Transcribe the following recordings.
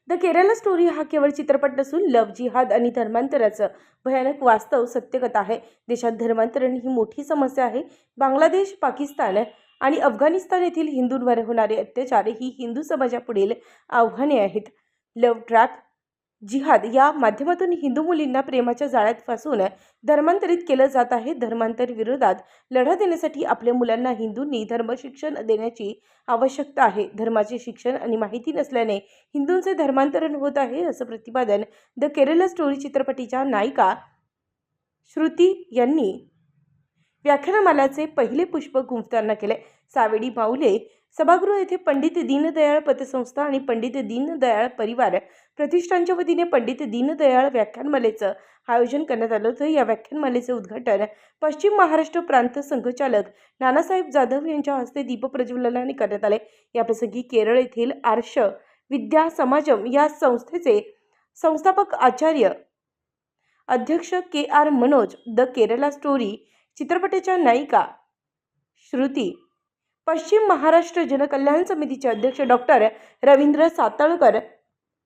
The Kerala story हा केवळ चित्रपट नसून लव्ह जिहाद आणि धर्मांतराचं भयानक वास्तव सत्यकथा आहे. देशात धर्मांतरण ही मोठी समस्या आहे. बांगलादेश, पाकिस्तान आणि अफगाणिस्तान येथील हिंदूंवर होणारे अत्याचार ही हिंदू समाजापुढील आव्हाने आहेत. लव्ह ट्रॅप जिहाद या माध्यमातून हिंदू मुलींना प्रेमाच्या जाळ्यात फसवून धर्मांतरित केलं जात आहे. धर्मांतर विरोधात लढा देण्यासाठी आपल्या मुलांना हिंदूंनी धर्मशिक्षण देण्याची आवश्यकता आहे. धर्माचे शिक्षण आणि माहिती नसल्याने हिंदूंचे धर्मांतरण होत आहे, असं प्रतिपादन द केरला स्टोरी चित्रपटाच्या नायिका श्रुती यांनी व्याख्यानमालाचे पहिले पुष्प गुंफताना केले. सावेडी माऊले सभागृह येथे पंडित दीनदयाळ पतसंस्था आणि पंडित दीनदयाळ परिवार प्रतिष्ठानच्या वतीने पंडित दीनदयाळ व्याख्यानमालेचं आयोजन करण्यात आलं होतं. या व्याख्यानमालेचे उद्घाटन पश्चिम महाराष्ट्र प्रांत संघचालक नानासाहेब जाधव यांच्या हस्ते दीपप्रज्वलनाने करण्यात आले. याप्रसंगी केरळ येथील आर्ष विद्या समाजम या संस्थेचे संस्थापक आचार्य अध्यक्ष KR. Manoj, the Kerala story चित्रपटाच्या नायिका श्रुती, पश्चिम महाराष्ट्र जनकल्याण समितीचे अध्यक्ष डॉक्टर रवींद्र साताळकर,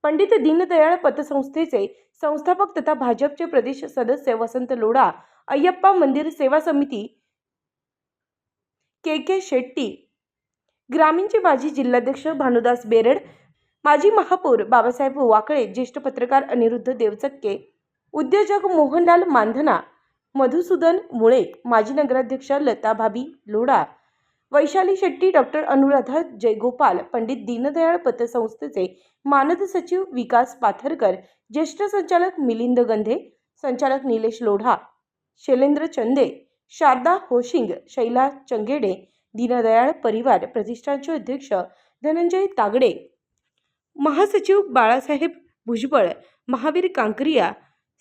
पंडित दीनदयाळ पतसंस्थेचे संस्थापक तथा भाजपचे प्रदेश सदस्य वसंत लोढा, अय्यप्पा मंदिर सेवा समिती के शेट्टी, ग्रामीणचे माजी जिल्हाध्यक्ष भानुदास बेरड, माजी महापौर बाबासाहेब वाकळे, ज्येष्ठ पत्रकार अनिरुद्ध देवचक्के, उद्योजक मोहनलाल मांधना, मधुसूदन मुळे, माजी नगराध्यक्षा लता भाभी लोढा, वैशाली शेट्टी, डॉक्टर अनुराधा जयगोपाल, पंडित दीनदयाळ पतसंस्थेचे मानद सचिव विकास पाथरकर, ज्येष्ठ संचालक मिलिंद गंधे, संचालक निलेश लोढा, शैलेंद्र चंदे, शारदा होशिंग, शैला चंगेडे, दीनदयाळ परिवार प्रतिष्ठानचे अध्यक्ष धनंजय तागडे, महासचिव बाळासाहेब भुजबळ, महावीर कांकरिया,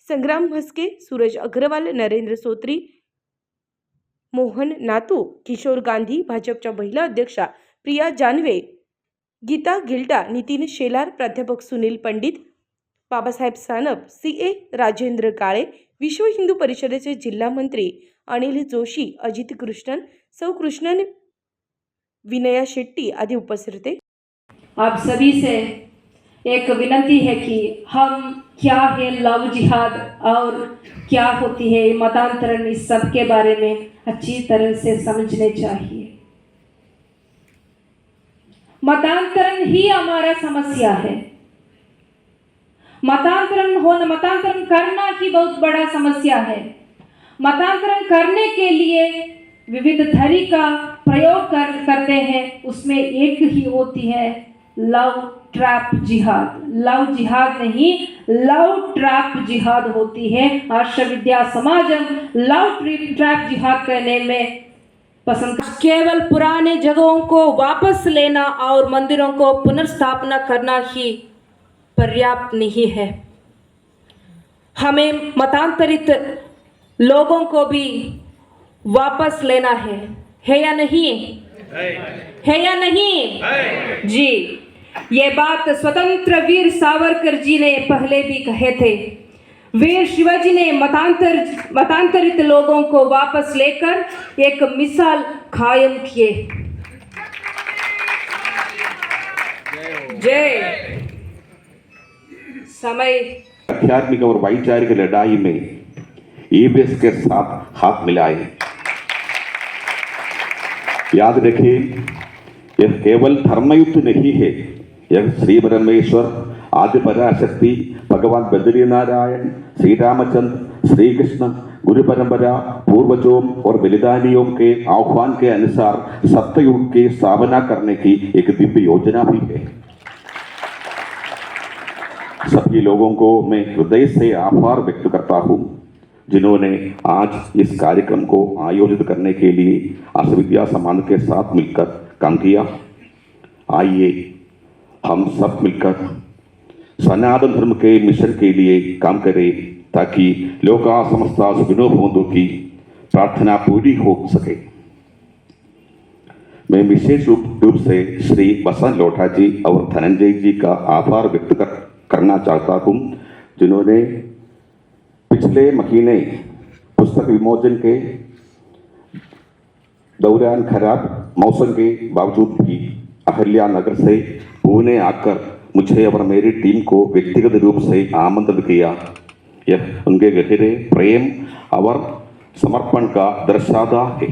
संग्राम म्हस्के, सूरज अग्रवाल, नरेंद्र सोत्री, मोहन नातू, किशोर गांधी, भाजपच्या महिला अध्यक्षा प्रिया जानवे, गीता गिल्टा, नितीन शेलार, प्राध्यापक सुनील पंडित, बाबासाहेब सानप, CA राजेंद्र काळे, विश्व हिंदू परिषदेचे जिल्हा मंत्री अनिल जोशी, अजित कृष्णन, सौ कृष्णन, विनया शेट्टी आदि उपस्थित थे. आप सभी से एक विनती है कि हम क्या है लव जिहाद और क्या होती है मतांतरण, इस सब के बारे में अच्छी तरह से समझने चाहिए. मतांतरण ही हमारा समस्या है. मतांतरण करना ही बहुत बड़ा समस्या है. मतांतरण करने के लिए विविध धरी का प्रयोग करते हैं. उसमें एक ही होती है लव ट्रैप जिहाद. लव जिहाद नहीं, लव ट्रैप जिहाद होती है. आर्ष विद्या समाजम लव ट्रैप जिहाद करने में पसंद. केवल पुराने जगहों को वापस लेना और मंदिरों को पुनर्स्थापना करना ही पर्याप्त नहीं है. हमें मतांतरित लोगों को भी वापस लेना है या नहीं? है या नहीं? जी, ये बात स्वतंत्र वीर सावरकर जी ने पहले भी कहे थे. वीर शिवाजी ने मतांतरित लोगों को वापस लेकर एक मिसाल कायम किए. जय. समय आध्यात्मिक और वैचारिक लड़ाई में EBS के साथ हाथ मिलाए. याद रखिए, यह केवल धर्मयुद्ध नहीं है. यह श्री परमेश्वर, आदि पराशक्ति, भगवान बद्रीनारायण, श्री रामचंद्र, श्री कृष्ण, गुरु परंपरा, पूर्वजों और बलिदानियों के आह्वान के अनुसार सत्ययुग की स्थापना करने की एक दिव्य योजना भी है. सभी लोगों को मैं हृदय से आभार व्यक्त करता हूँ जिन्होंने आज इस कार्यक्रम को आयोजित करने के लिए आर्ष विद्या समाज के साथ मिलकर काम किया. आइए हम सब मिलकर सनातन धर्म के मिशन के लिए काम करें ताकि लोका समस्ता सुखिनो भवन्तु की प्रार्थना पूरी हो सके. मैं विशेष रूप से श्री वसंत लोढ़ा जी और धनंजय जी का आभार व्यक्त करना चाहता हूँ जिन्होंने पिछले महीने पुस्तक विमोचन के दौरान खराब मौसम के बावजूद भी अहल्या नगर से पुणे आकर मुझे और मेरी टीम को व्यक्तिगत रूप से आमंत्रित किया, यह उनके गहरे प्रेम और समर्पण का दर्शाता है।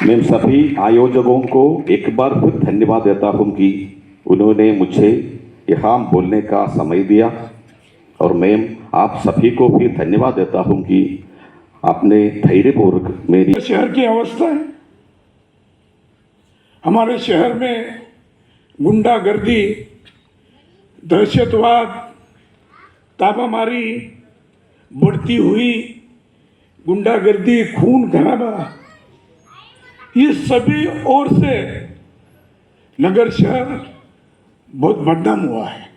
मैं सभी आयोजकों को एक बार फिर धन्यवाद देता हूं कि उन्होंने मुझे यहाँ बोलने का समय दिया, और मैं आप सभी को भी धन्यवाद देता हूं कि आपने धैर्यपूर्वक मेरी शहर की अवस्था है। हमारे शहर में गुंडागर्दी, दहशतवाद, ताबामारी बढ़ती हुई, गुंडागर्दी, खून खराबा, ये सभी ओर से नगर शहर बहुत बदनाम हुआ है।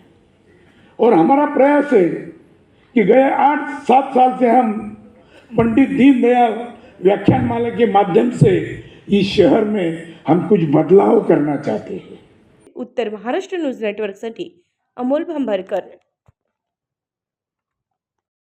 और हमारा प्रयास है कि गए 8-7 साल से हम पंडित दीनदयाल व्याख्यानमाला के माध्यम से इस शहर में हम कुछ बदलाव करना चाहते हैं। उत्तर महाराष्ट्र न्यूज नेटवर्कसाठी अमोल भांबारकर।